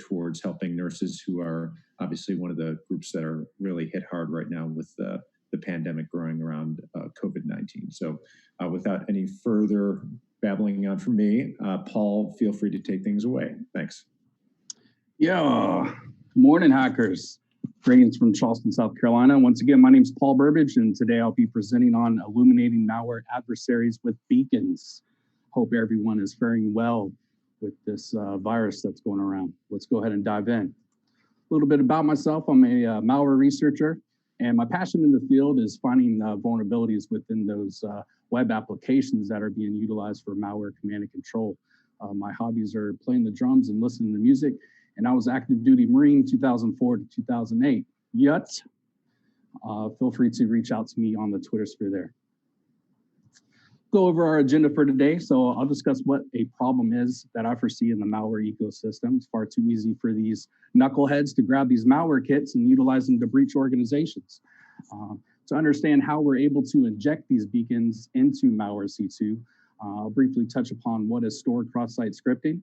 towards helping nurses who are obviously one of the groups that are really hit hard right now with the pandemic growing around COVID-19. So without any further babbling on from me, Paul, feel free to take things away. Thanks. Yeah, good morning, hackers. Greetings from Charleston, South Carolina. Once again, my name is Paul Burbage, and today I'll be presenting on Illuminating Malware Adversaries with Beacons. Hope everyone is faring well with this virus that's going around. Let's go ahead and dive in. A little bit about myself. I'm a malware researcher, and my passion in the field is finding vulnerabilities within those web applications that are being utilized for malware command and control. My hobbies are playing the drums and listening to music, and I was active duty Marine 2004 to 2008. Yet, feel free to reach out to me on the Twitter sphere there. Go over our agenda for today. So I'll discuss what a problem is that I foresee in the malware ecosystem. It's far too easy for these knuckleheads to grab these malware kits and utilize them to breach organizations. To understand how we're able to inject these beacons into malware C2, I'll briefly touch upon what is stored cross-site scripting.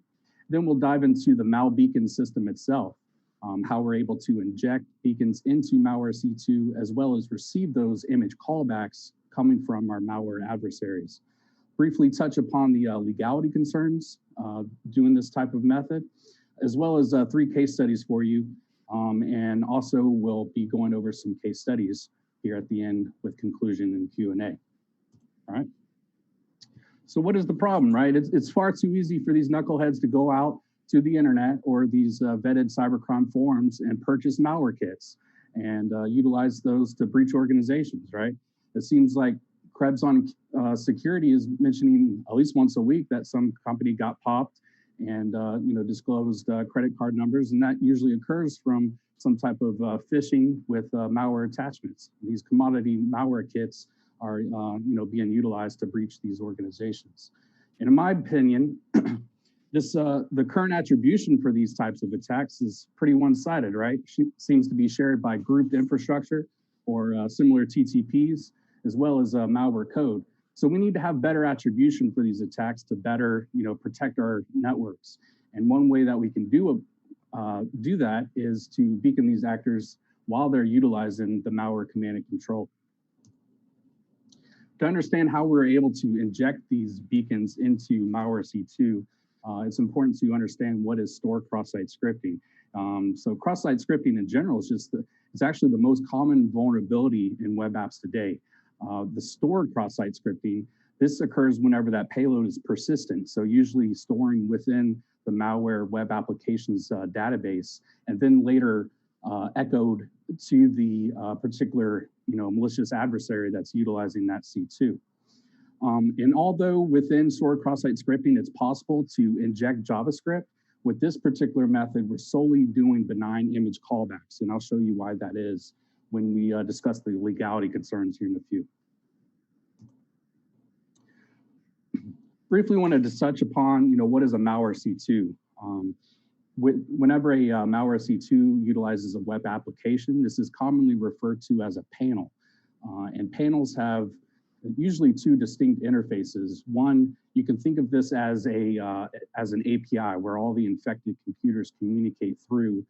Then we'll dive into the Malbeacon system itself, how we're able to inject beacons into malware C2, as well as receive those image callbacks coming from our malware adversaries. Briefly touch upon the legality concerns doing this type of method, as well as 3 case studies for you. And also we'll be going over some case studies here at the end with conclusion and Q&A. All right. So what is the problem, right? It's far too easy for these knuckleheads to go out to the internet or these vetted cybercrime forums and purchase malware kits and utilize those to breach organizations, right? It seems like Krebs on Security is mentioning at least once a week that some company got popped and disclosed credit card numbers, and that usually occurs from some type of phishing with malware attachments. These commodity malware kits are being utilized to breach these organizations. And in my opinion, the current attribution for these types of attacks is pretty one-sided, right? Seems to be shared by grouped infrastructure or similar TTPs, as well as malware code. So we need to have better attribution for these attacks to better protect our networks. And one way that we can do that is to beacon these actors while they're utilizing the malware command and control. To understand how we're able to inject these beacons into malware C2, it's important to understand what is stored cross-site scripting. So cross-site scripting in general is it's actually the most common vulnerability in web apps today. The stored cross-site scripting, this occurs whenever that payload is persistent. So usually storing within the malware web applications database, and then later echoed to the particular malicious adversary that's utilizing that C2. And although within stored cross-site scripting, it's possible to inject JavaScript, with this particular method, we're solely doing benign image callbacks. And I'll show you why that is when we discuss the legality concerns here in a few. Briefly wanted to touch upon, what is a malware C2? Whenever a malware C2 utilizes a web application, this is commonly referred to as a panel. And panels have usually 2 distinct interfaces. One, you can think of this as an API where all the infected computers communicate through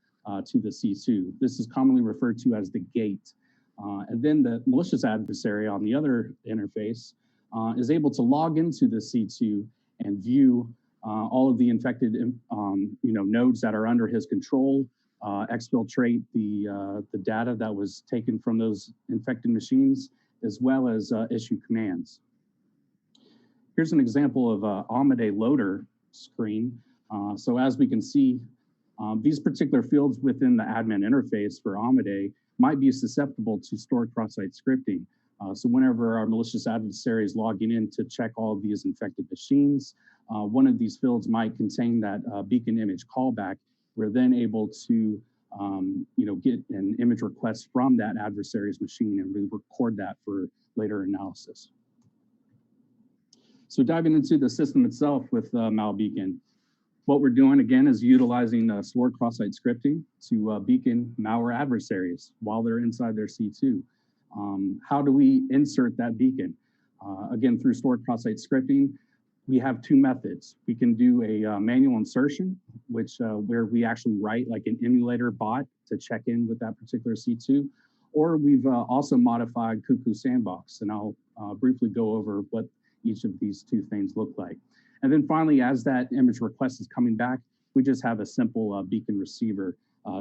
to the C2. This is commonly referred to as the gate. And then the malicious adversary on the other interface is able to log into the C2 and view all of the infected nodes that are under his control, exfiltrate the data that was taken from those infected machines, as well as issue commands. Here's an example of a Amadei loader screen. So as we can see, these particular fields within the admin interface for Amadei might be susceptible to stored cross-site scripting. So whenever our malicious adversary is logging in to check all of these infected machines, one of these fields might contain that beacon image callback. We're then able to get an image request from that adversary's machine, and we record that for later analysis. So diving into the system itself with Malbeacon, what we're doing again is utilizing stored cross-site scripting to beacon malware adversaries while they're inside their C2. How do we insert that beacon? Again, through stored cross-site scripting, we have two methods. We can do a manual insertion, which where we actually write like an emulator bot to check in with that particular C2, or we've also modified Cuckoo Sandbox, and I'll briefly go over what each of these two things look like. And then finally, as that image request is coming back, we just have a simple beacon receiver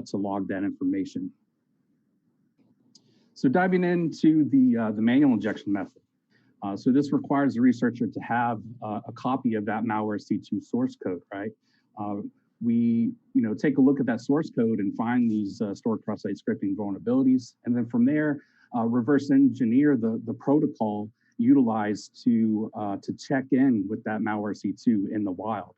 to log that information. So diving into the manual injection method. So this requires the researcher to have a copy of that malware C2 source code, right? We take a look at that source code and find these stored cross-site scripting vulnerabilities. And then from there, reverse engineer the protocol utilized to check in with that malware C2 in the wild.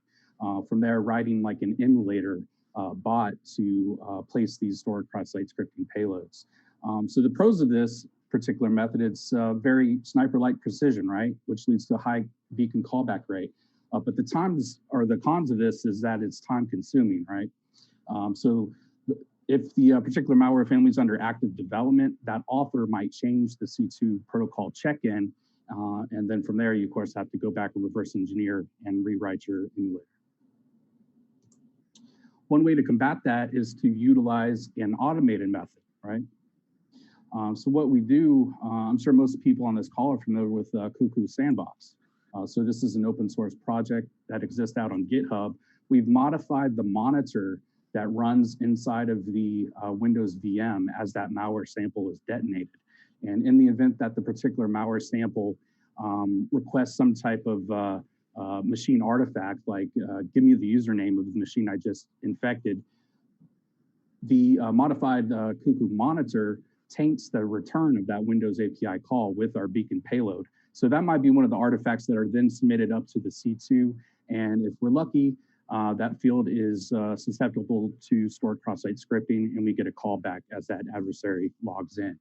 From there, writing like an emulator bot to place these stored cross-site scripting payloads. So the pros of this particular method, it's very sniper-like precision, right? Which leads to a high beacon callback rate. But the cons of this is that it's time consuming, right? So if the particular malware family is under active development, that author might change the C2 protocol check-in. And then from there, you of course have to go back and reverse engineer and rewrite your emulator. One way to combat that is to utilize an automated method, right? So what we do, I'm sure most people on this call are familiar with Cuckoo Sandbox. So this is an open source project that exists out on GitHub. We've modified the monitor that runs inside of the Windows VM as that malware sample is detonated. And in the event that the particular malware sample requests some type of machine artifact, like give me the username of the machine I just infected, the modified Cuckoo monitor taints the return of that Windows API call with our beacon payload. So that might be one of the artifacts that are then submitted up to the C2. And if we're lucky, that field is susceptible to stored cross-site scripting, and we get a callback as that adversary logs in.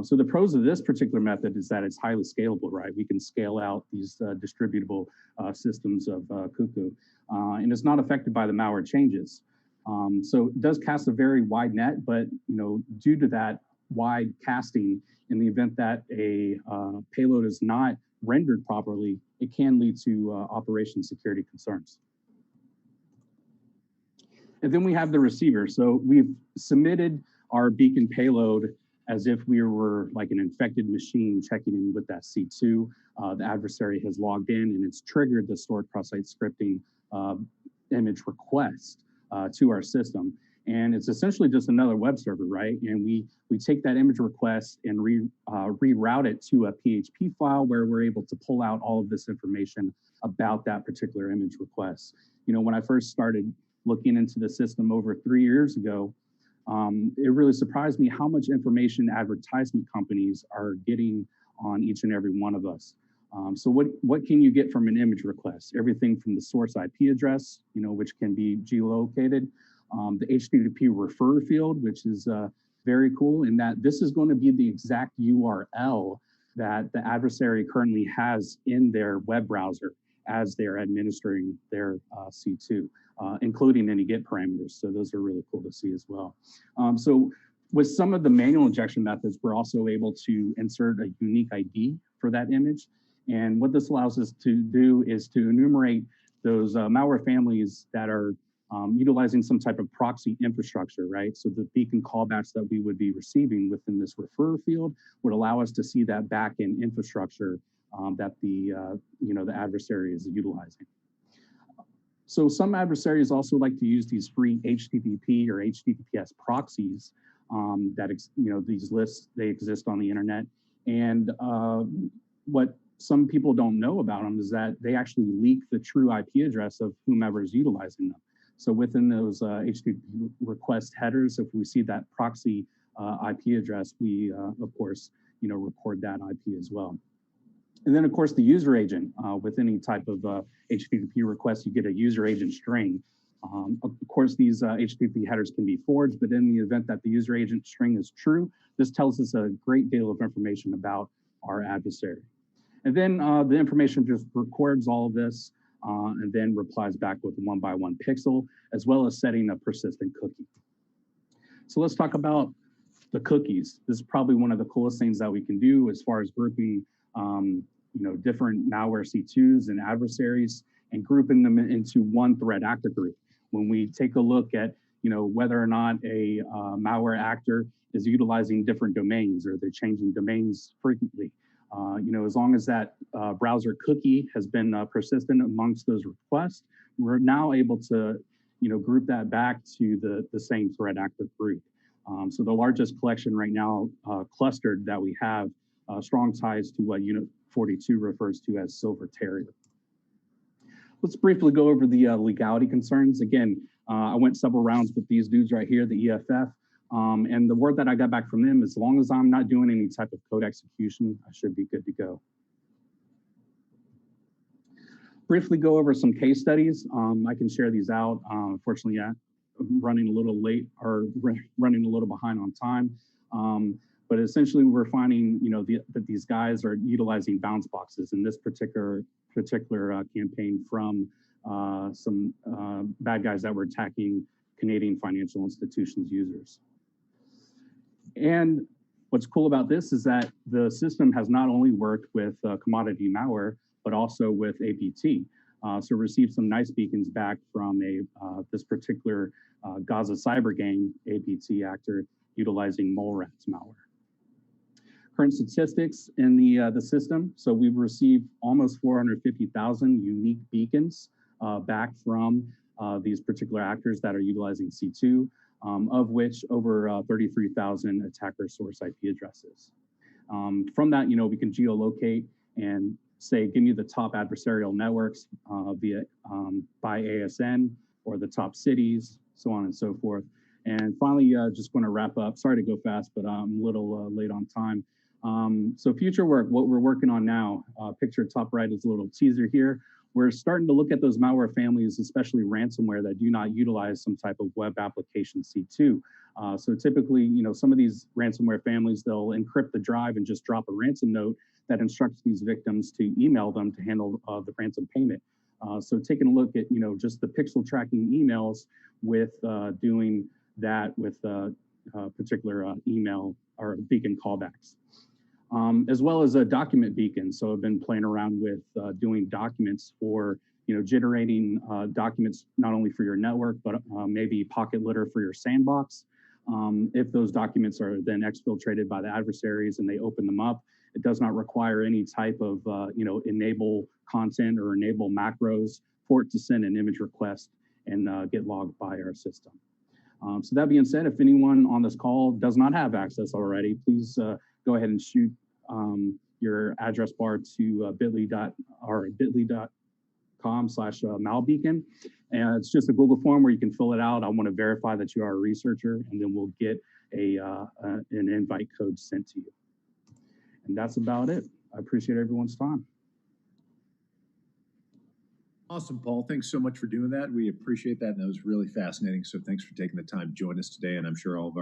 So the pros of this particular method is that it's highly scalable, right? We can scale out these distributable systems of Cuckoo, and it's not affected by the malware changes. So it does cast a very wide net, but due to that wide casting, in the event that a payload is not rendered properly, it can lead to operation security concerns. And then we have the receiver. So we've submitted our beacon payload as if we were like an infected machine checking in with that C2. The adversary has logged in and it's triggered the stored cross-site scripting image request to our system. And it's essentially just another web server, right? And we take that image request and reroute it to a PHP file where we're able to pull out all of this information about that particular image request. When I first started looking into the system over 3 years ago, it really surprised me how much information advertisement companies are getting on each and every one of us. So what can you get from an image request? Everything from the source IP address, which can be geolocated, the HTTP refer field, which is very cool in that this is going to be the exact URL that the adversary currently has in their web browser as they're administering their C2, including any GET parameters. So those are really cool to see as well. So with some of the manual injection methods, we're also able to insert a unique ID for that image. And what this allows us to do is to enumerate those malware families that are utilizing some type of proxy infrastructure, right? So the beacon callbacks that we would be receiving within this refer field would allow us to see that backend infrastructure that the adversary is utilizing. So some adversaries also like to use these free HTTP or HTTPS proxies these lists, they exist on the internet. And what some people don't know about them is that they actually leak the true IP address of whomever is utilizing them. So within those HTTP request headers, if we see that proxy IP address, we of course record that IP as well. And then of course the user agent with any type of HTTP request, you get a user agent string. Of course, these HTTP headers can be forged, but in the event that the user agent string is true, this tells us a great deal of information about our adversary. And then the information just records all of this and then replies back with a 1x1 pixel, as well as setting a persistent cookie. So let's talk about the cookies. This is probably one of the coolest things that we can do as far as grouping different malware C2s and adversaries and grouping them into one threat actor group. When we take a look at whether or not a malware actor is utilizing different domains or they're changing domains frequently, as long as that browser cookie has been persistent amongst those requests, we're now able to group that back to the same threat actor group. So the largest collection right now clustered that we have strong ties to what Unit 42 refers to as Silver Terrier. Let's briefly go over the legality concerns. Again, I went several rounds with these dudes right here, the EFF, and the word that I got back from them, as long as I'm not doing any type of code execution, I should be good to go. Briefly go over some case studies. I can share these out. Unfortunately, I'm running a little late or running a little behind on time. But essentially, we're finding that these guys are utilizing bounce boxes in this particular campaign from some bad guys that were attacking Canadian financial institutions users. And what's cool about this is that the system has not only worked with commodity malware, but also with APT. So received some nice beacons back from this particular Gaza cyber gang APT actor utilizing mole rats malware. Current statistics in the system. So we've received almost 450,000 unique beacons back from these particular actors that are utilizing C2, of which over 33,000 attacker source IP addresses. From that, we can geolocate and say, give me the top adversarial networks by ASN or the top cities, so on and so forth. And finally, just want to wrap up. Sorry to go fast, but I'm a little late on time. So future work, what we're working on now, picture top right is a little teaser here. We're starting to look at those malware families, especially ransomware that do not utilize some type of web application C2. So typically, some of these ransomware families, they'll encrypt the drive and just drop a ransom note that instructs these victims to email them to handle the ransom payment. So taking a look at, just the pixel tracking emails with doing that with particular email or beacon callbacks. As well as a document beacon. So I've been playing around with doing documents for, generating documents not only for your network, but maybe pocket litter for your sandbox. If those documents are then exfiltrated by the adversaries and they open them up, it does not require any type of, enable content or enable macros for it to send an image request and get logged by our system. So that being said, if anyone on this call does not have access already, please go ahead and shoot your address bar to bit.ly.com/Malbeacon. And it's just a Google form where you can fill it out. I want to verify that you are a researcher, and then we'll get an invite code sent to you. And that's about it. I appreciate everyone's time. Awesome, Paul. Thanks so much for doing that. We appreciate that. And that was really fascinating. So thanks for taking the time to join us today. And I'm sure all of our